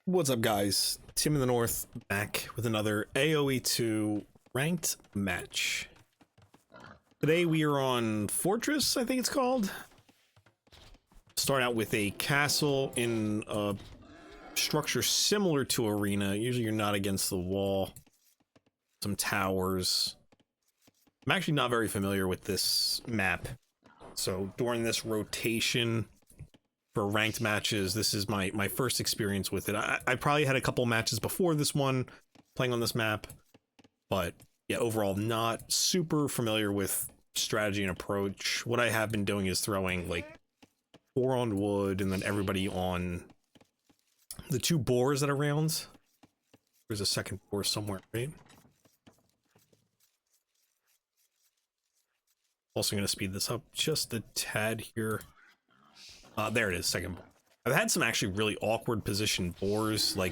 What's up, guys? Tim in the North back with another AoE2 ranked match. Today we are on Fortress, I think it's called. Start out with a castle in a structure similar to Arena. Usually you're not against the wall. Some towers. I'm actually not very familiar with this map. So during this rotation for ranked matches, this is my first experience with it. I probably had a couple matches before this one playing on this map, but yeah, overall not super familiar with strategy and approach. What I have been doing is throwing like 4 on wood and then everybody on the 2 boars that are rounds. There's a second boar somewhere, right? Also going to speed this up just a tad here. There it is, second boar. I've had some actually really awkward positioned boars, like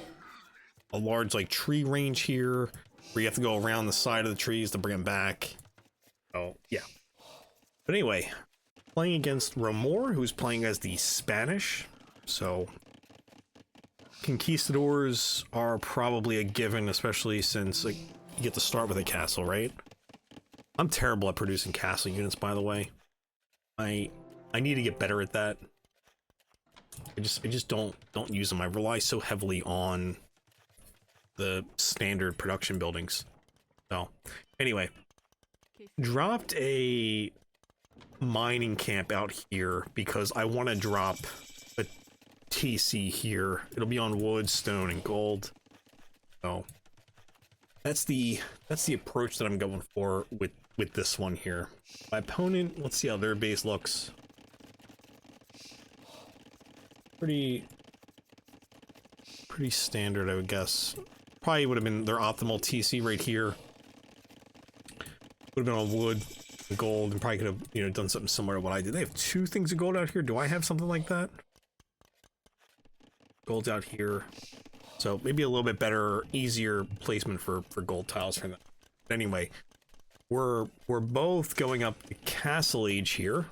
a large like tree range here, where you have to go around the side of the trees to bring them back. Oh, yeah. But anyway, playing against Romor, who's playing as the Spanish, so conquistadors are probably a given, especially since like you get to start with a castle, right? I'm terrible at producing castle units, by the way. I need to get better at that. I just don't use them. I rely so heavily on the standard production buildings. So anyway, dropped a mining camp out here because I want to drop a TC here. It'll be on wood, stone, and gold. So that's the approach that I'm going for with this one here. My opponent, let's see how their base looks. Pretty standard, I would guess. Probably would have been their optimal TC right here. Would have been on wood, gold, and probably could have, you know, done something similar to what I did. They have 2 things of gold out here. Do I have something like that? Gold's out here. So maybe a little bit better, easier placement for gold tiles for them. But anyway, we're both going up the castle age here.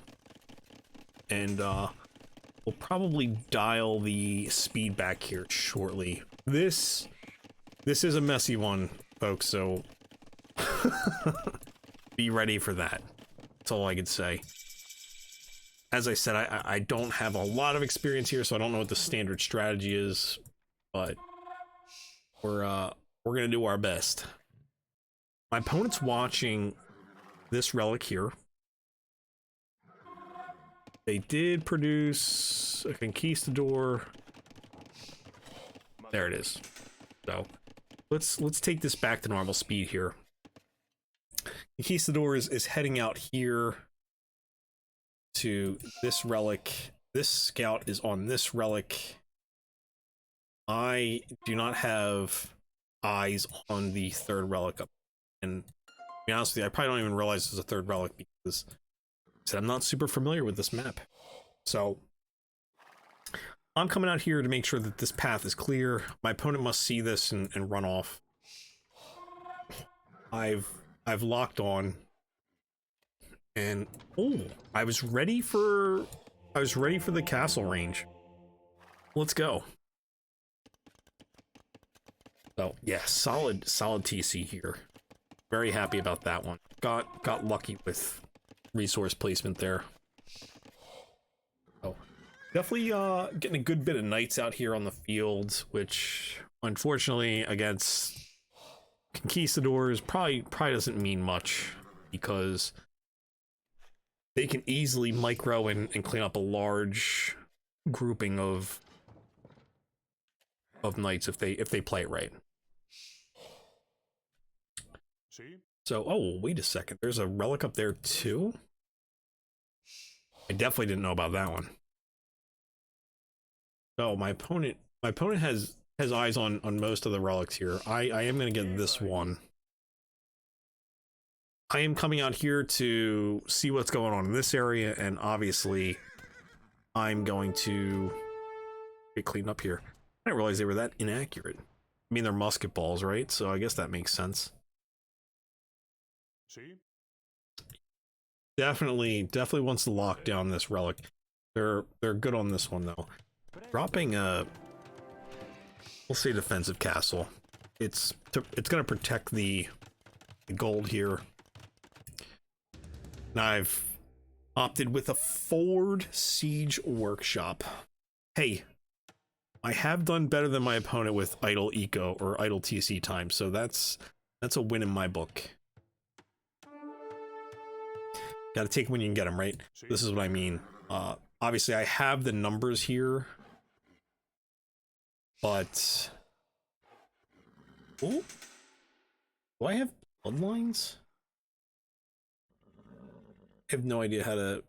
And we'll probably dial the speed back here shortly. This is a messy one, folks, so be ready for that. That's all I could say. As I said, I don't have a lot of experience here, so I don't know what the standard strategy is, but we're gonna do our best. My opponent's watching this relic here. They did produce a conquistador. There it is. So let's take this back to normal speed here. Conquistador is heading out here to this relic. This scout is on this relic. I do not have eyes on the 3rd relic up. And to be honest with you, I probably don't even realize there's a 3rd relic because I'm not super familiar with this map. So I'm coming out here to make sure that this path is clear. My opponent must see this and run off. I've locked on. And oh, I was ready for the castle range. Let's go. So yeah, solid TC here. Very happy about that one. Got lucky with resource placement there. Oh, definitely getting a good bit of knights out here on the field, which unfortunately against conquistadors probably doesn't mean much because they can easily micro and clean up a large grouping of knights if they play it right. So, oh, wait a second. There's a relic up there too? I definitely didn't know about that one. Oh, my opponent has eyes on most of the relics here. I am going to get this one. I am coming out here to see what's going on in this area, and obviously I'm going to get cleaned up here. I didn't realize they were that inaccurate. I mean, they're musket balls, right? So I guess that makes sense. Definitely wants to lock down this relic. They're good on this one though. Dropping a we'll say defensive castle. It's going to protect the gold here. And I've opted with a forward siege workshop. Hey, I have done better than my opponent with idle eco or idle TC time, so that's a win in my book. Got to take when you can get them, right? This is what I mean. Obviously, I have the numbers here, but oh, do I have bloodlines? I have no idea how to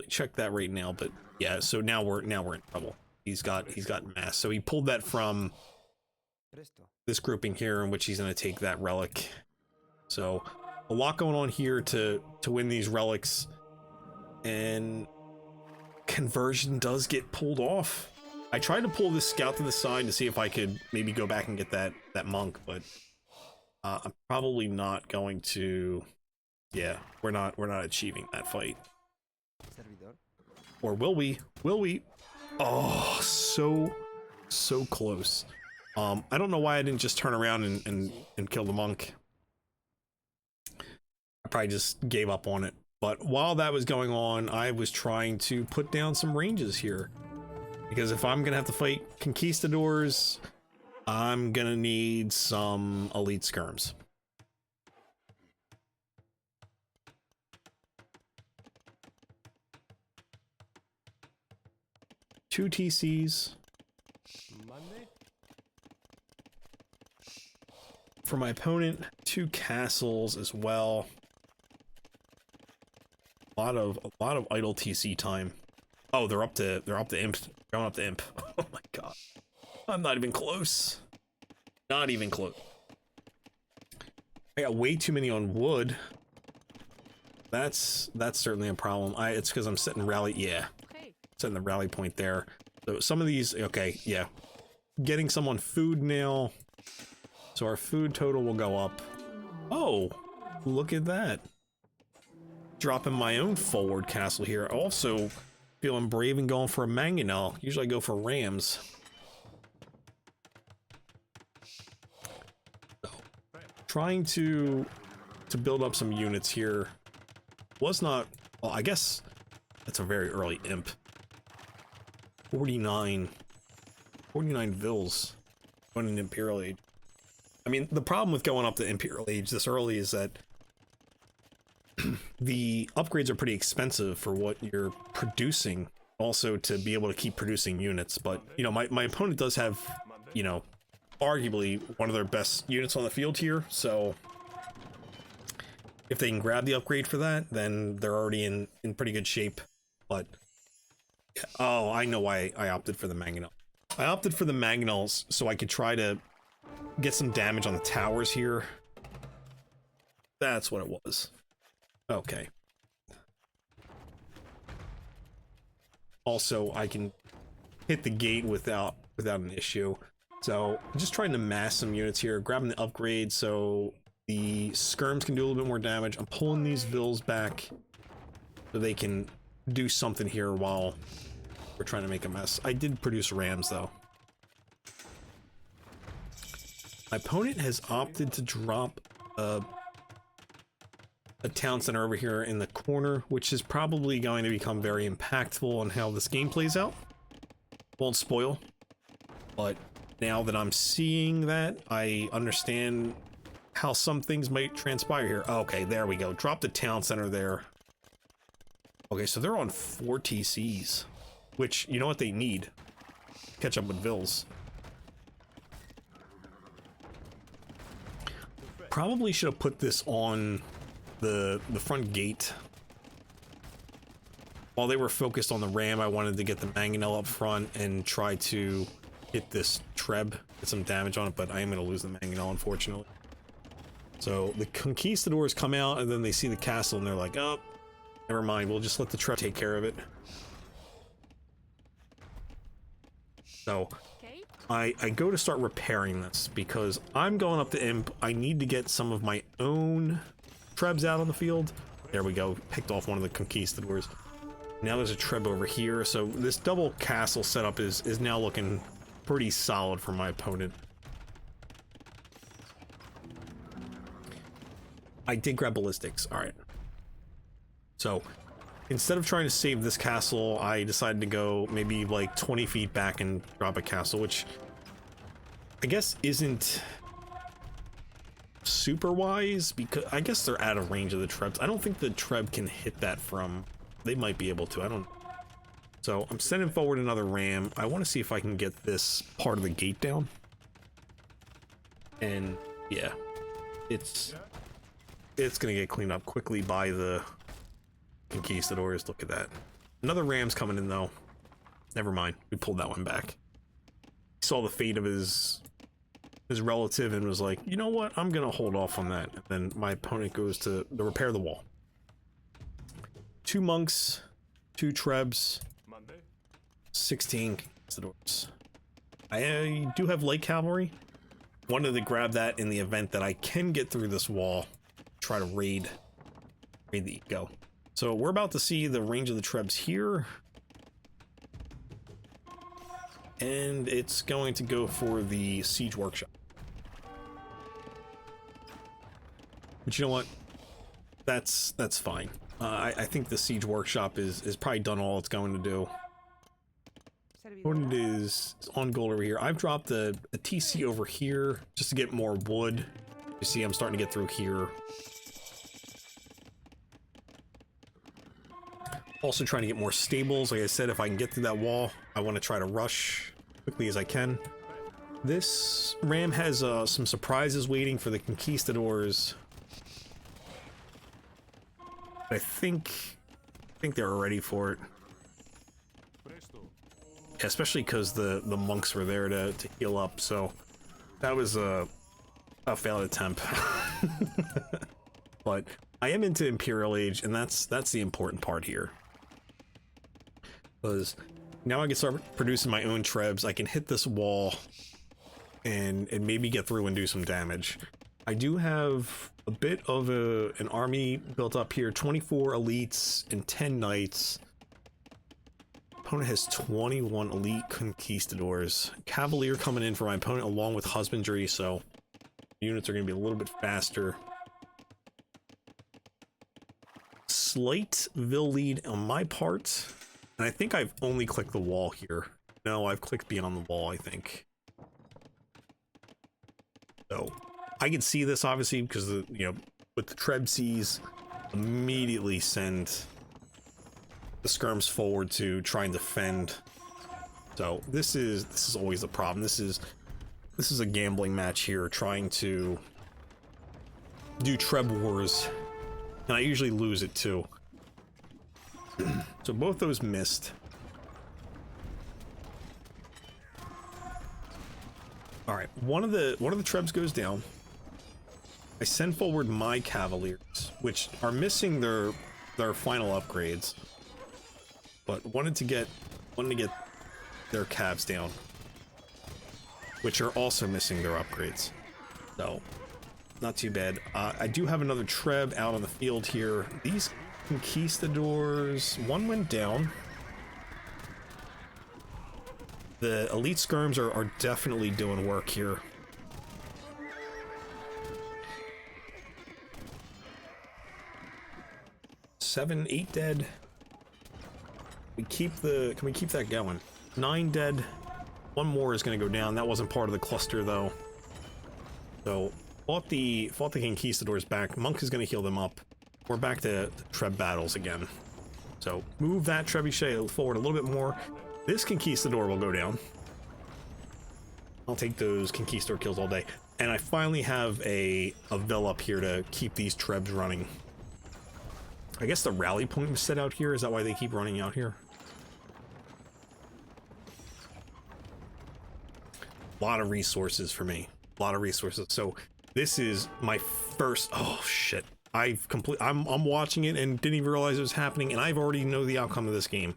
check that right now, but yeah. So now we're in trouble. He's got mass. So he pulled that from this grouping here, in which he's going to take that relic. So a lot going on here to win these relics, and conversion does get pulled off. I tried to pull this scout to the side to see if I could maybe go back and get that monk, but I'm probably not going to. Yeah, we're not achieving that fight. Or will we? Will we? Oh, so close. I don't know why I didn't just turn around and kill the monk. I probably just gave up on it. But while that was going on, I was trying to put down some ranges here. Because if I'm gonna have to fight conquistadors, I'm gonna need some elite skirms. Two TCs. For my opponent, 2 castles as well. A lot of idle TC time. Oh, they're up to imp. Going up to imp. Oh my god. I'm not even close. Not even close. I got way too many on wood. That's certainly a problem. It's because I'm setting rally. Yeah. Setting the rally point there. So some of these, okay, yeah. Getting some on food now. So our food total will go up. Oh, look at that. Dropping my own forward castle here. Also feeling brave and going for a mangonel. Usually I go for rams. So, trying to build up some units here. Was not, well, I guess that's a very early imp. 49 vills going in Imperial Age. I mean, the problem with going up to Imperial Age this early is that the upgrades are pretty expensive for what you're producing, also to be able to keep producing units. But, you know, my opponent does have, you know, arguably one of their best units on the field here, so if they can grab the upgrade for that, then they're already in pretty good shape. But oh, I know why I opted for the mangonel. I opted for the mangonels so I could try to get some damage on the towers here. That's what it was. Okay. Also, I can hit the gate without an issue. So, just trying to mass some units here, grabbing the upgrade so the skirms can do a little bit more damage. I'm pulling these vills back so they can do something here while we're trying to make a mess. I did produce rams though. My opponent has opted to drop a town center over here in the corner, which is probably going to become very impactful on how this game plays out. Won't spoil, but now that I'm seeing that, I understand how some things might transpire here. Okay, there we go. Drop the town center there. Okay, so they're on 4 TCs, which, you know what they need? Catch up with vills. Probably should have put this on the front gate. While they were focused on the ram, I wanted to get the mangonel up front and try to hit this treb, get some damage on it, but I am going to lose the mangonel, unfortunately. So the conquistadors come out and then they see the castle and they're like, oh, never mind, we'll just let the treb take care of it. So I go to start repairing this because I'm going up to imp. I need to get some of my own trebs out on the field. There we go, picked off one of the conquistadors. Now there's a treb over here, so this double castle setup is now looking pretty solid for my opponent. I did grab ballistics. All right. So instead of trying to save this castle, I decided to go maybe like 20 feet back and drop a castle, which I guess isn't super wise, because I guess they're out of range of the trebs. I don't think the treb can hit that from... They might be able to. I don't... So I'm sending forward another ram. I want to see if I can get this part of the gate down. And yeah, it's gonna get cleaned up quickly by the conquistadors. Look at that. Another ram's coming in though. Never mind. We pulled that one back. He saw the fate of his relative and was like, you know what? I'm gonna hold off on that. And then my opponent goes to repair the wall. 2 monks, 2 trebs, 16 conquistadors. I do have light cavalry. Wanted to grab that in the event that I can get through this wall. Try to raid the eco. So we're about to see the range of the trebs here. And it's going to go for the siege workshop. But you know what? That's fine. I think the siege workshop is probably done all it's going to do. Opponent is on gold over here. I've dropped a TC over here just to get more wood. You see, I'm starting to get through here. Also trying to get more stables. Like I said, if I can get through that wall, I want to try to rush quickly as I can. This ram has some surprises waiting for the conquistadors. I think they're ready for it. Yeah, especially because the monks were there to heal up, so that was a failed attempt. But I am into Imperial Age, and that's the important part here. Because now I can start producing my own trebs. I can hit this wall and maybe get through and do some damage. I do have a bit of an army built up here. 24 elites and 10 knights. Opponent has 21 elite conquistadors. Cavalier coming in for my opponent along with husbandry, so units are going to be a little bit faster. Slight Vil lead on my part. And I think I've only clicked the wall here. No, I've clicked beyond the wall, I think. So I can see this obviously because with the Trebseas, immediately send the skirms forward to try and defend. So this is always the problem. This is a gambling match here, trying to do Treb wars, and I usually lose it too. So both those missed. All right, one of the trebs goes down. I send forward my cavaliers, which are missing their final upgrades, but wanted to get their cavs down, which are also missing their upgrades. So not too bad. I do have another treb out on the field here. These conquistadors, one went down. The elite skirms are definitely doing work here. Seven, 8 dead. Can we keep that going? 9 dead. One more is going to go down. That wasn't part of the cluster though. So fought the conquistadors back. Monk is going to heal them up. We're back to treb battles again. So move that trebuchet forward a little bit more. This conquistador will go down. I'll take those conquistador kills all day. And I finally have a Vil up here to keep these trebs running. I guess the rally point was set out here. Is that why they keep running out here? A lot of resources for me. A lot of resources. So this is my first... Oh, shit. I'm watching it and didn't even realize it was happening, and I've already know the outcome of this game.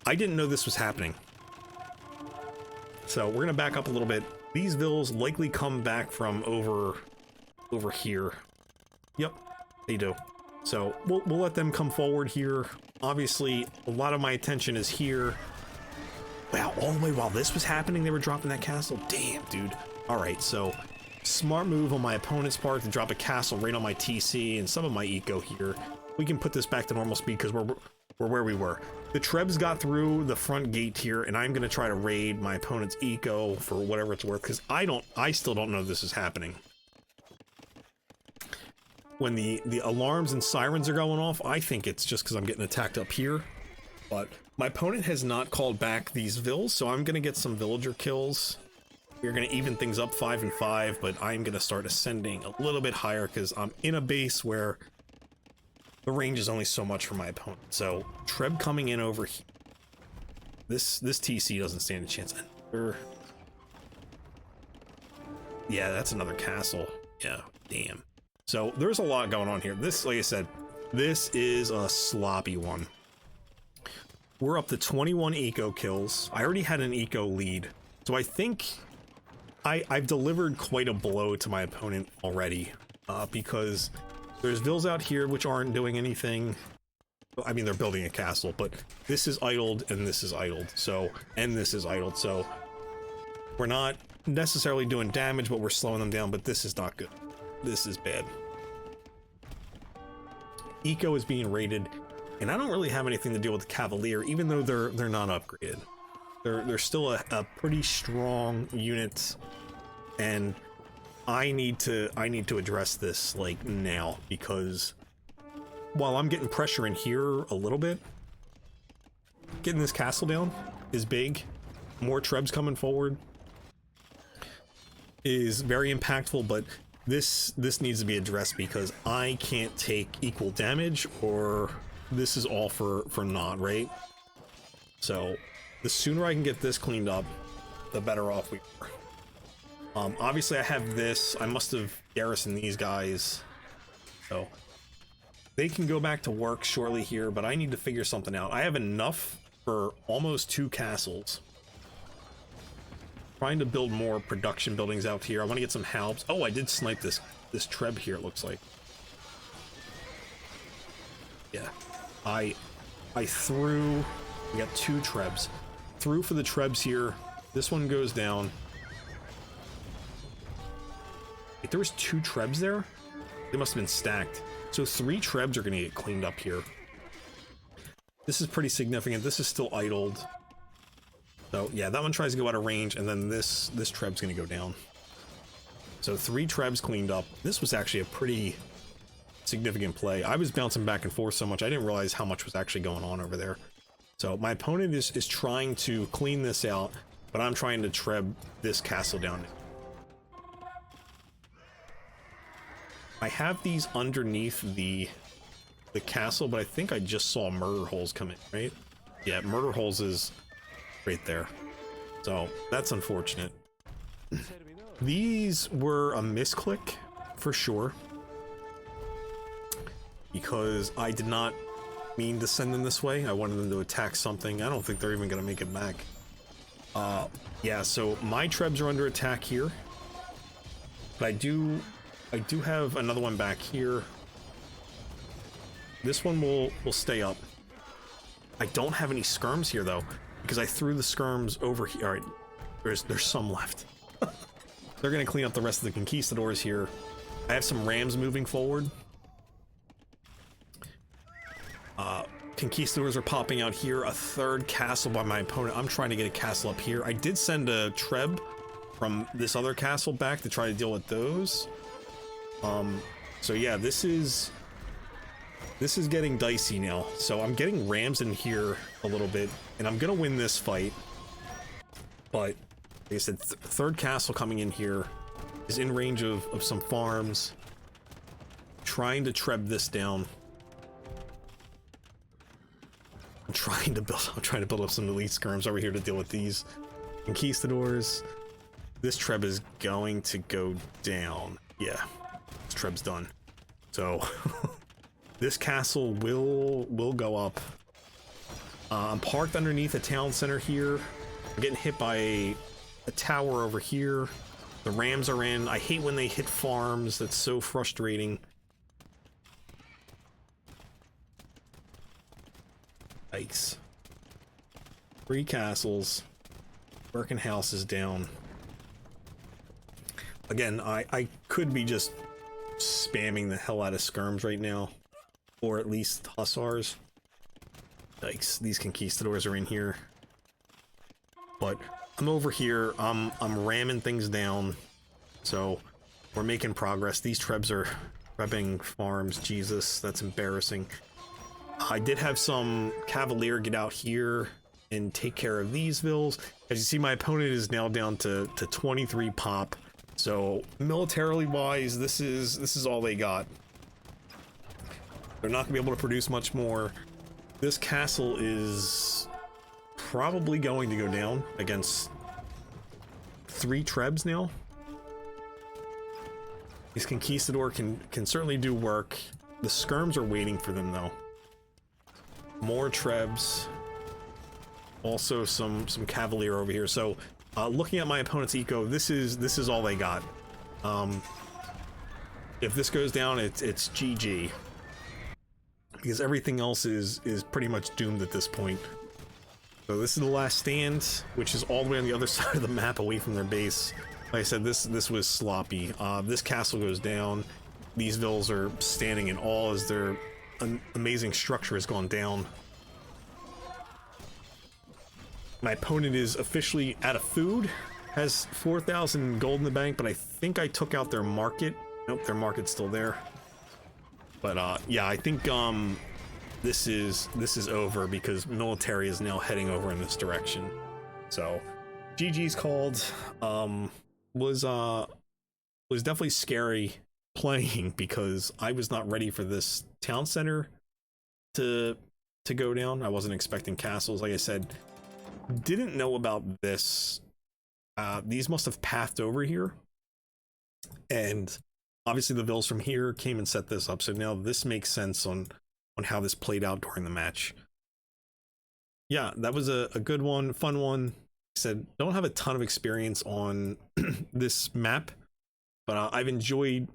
I didn't know this was happening. So we're gonna back up a little bit. These Vils likely come back from over here. Yep, they do. So we'll let them come forward here. Obviously, a lot of my attention is here. Wow, all the way while this was happening, they were dropping that castle? Damn, dude. All right, so smart move on my opponent's part to drop a castle right on my TC and some of my eco here. We can put this back to normal speed because we're where we were. The Trebs got through the front gate here, and I'm going to try to raid my opponent's eco for whatever it's worth, because I still don't know this is happening. When the alarms and sirens are going off, I think it's just because I'm getting attacked up here. But my opponent has not called back these vills, so I'm going to get some villager kills. We're going to even things up 5 and 5, but I'm going to start ascending a little bit higher because I'm in a base where the range is only so much for my opponent. So Treb coming in over here. This TC doesn't stand a chance. Yeah, that's another castle. Yeah, damn. So there's a lot going on here. This, like I said, this is a sloppy one. We're up to 21 eco kills. I already had an eco lead. So I think I've delivered quite a blow to my opponent already, because there's vills out here which aren't doing anything. I mean, they're building a castle, but this is idled and this is idled. So, and this is idled. So we're not necessarily doing damage, but we're slowing them down, but this is not good. This is bad. Eco is being raided, and I don't really have anything to deal with the Cavalier, even though they're not upgraded. They're still a pretty strong unit, and I need to address this like now, because while I'm getting pressure in here a little bit, getting this castle down is big. More Trebs coming forward is very impactful, but this needs to be addressed because I can't take equal damage, or this is all for naught, right? So the sooner I can get this cleaned up, the better off we are. Obviously I have this. I must have garrisoned these guys, so they can go back to work shortly here, but I need to figure something out. I have enough for almost 2 castles. Trying to build more production buildings out here. I want to get some halbs. Oh, I did snipe this Treb here, it looks like. Yeah. I threw... We got 2 Trebs. Threw for the Trebs here. This one goes down. Wait, there was 2 Trebs there? They must have been stacked. So 3 Trebs are going to get cleaned up here. This is pretty significant. This is still idled. So yeah, that one tries to go out of range, and then this Treb's gonna go down. So 3 Trebs cleaned up. This was actually a pretty significant play. I was bouncing back and forth so much, I didn't realize how much was actually going on over there. So my opponent is trying to clean this out, but I'm trying to Treb this castle down. I have these underneath the castle, but I think I just saw murder holes come in, right? Yeah, murder holes is right there. So that's unfortunate. These were a misclick for sure, because I did not mean to send them this way. I wanted them to attack something. I don't think they're even gonna make it back. Yeah, so my Trebs are under attack here, but I do have another one back here. This one will stay up. I don't have any skirms here though, because I threw the skirms over here. All right, there's some left. They're gonna clean up the rest of the conquistadors here. I have some rams moving forward. Conquistadors are popping out here. A 3rd castle by my opponent. I'm trying to get a castle up here. I did send a Treb from this other castle back to try to deal with those. So yeah, this is getting dicey now. So I'm getting rams in here a little bit, and I'm gonna win this fight. But like I said, 3rd castle coming in here is in range of some farms. Trying to Treb this down. I'm trying to build up some elite skirms over here to deal with these conquistadors. This Treb is going to go down. Yeah, this Treb's done. So this castle will go up. I'm parked underneath a town center here. I'm getting hit by a tower over here. The rams are in. I hate when they hit farms. That's so frustrating. Yikes. 3 castles. Working house is down. Again, I could be just spamming the hell out of skirms right now, or at least hussars. Yikes, these conquistadors are in here. But I'm over here, I'm ramming things down, so we're making progress. These trebs are prepping farms. Jesus, that's embarrassing. I did have some cavalier get out here and take care of these vills. As you see, my opponent is now down to 23 pop. So militarily wise, this is all they got. They're not gonna be able to produce much more. This castle is probably going to go down against 3 trebs now. These conquistador can certainly do work. The skirms are waiting for them though. More trebs. Also some cavalier over here. So looking at my opponent's eco, this is all they got. If this goes down, it's GG. Because everything else is pretty much doomed at this point. So this is the last stand, which is all the way on the other side of the map away from their base. Like I said, this was sloppy. This castle goes down. These villas are standing in awe as their amazing structure has gone down. My opponent is officially out of food, has 4,000 gold in the bank, but I think I took out their market. Nope, their market's still there. But yeah, I think this is over because military is now heading over in this direction. So GG's called. Was definitely scary playing because I was not ready for this town center to go down. I wasn't expecting castles. Like I said, didn't know about this. These must have pathed over here, and obviously the vills from here came and set this up. So now this makes sense on how this played out during the match. Yeah, that was a good one, fun one. Like I said, don't have a ton of experience on this map, but I've enjoyed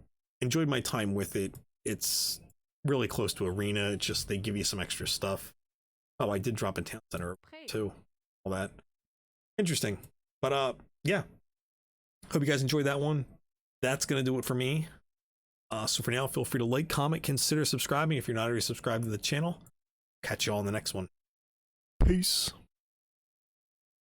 my time with it. It's really close to arena. It's just they give you some extra stuff. Oh, I did drop a town center too. All that interesting. But yeah, hope you guys enjoyed that one. That's gonna do it for me. So for now, feel free to like, comment, consider subscribing if you're not already subscribed to the channel. Catch you all in the next one. Peace.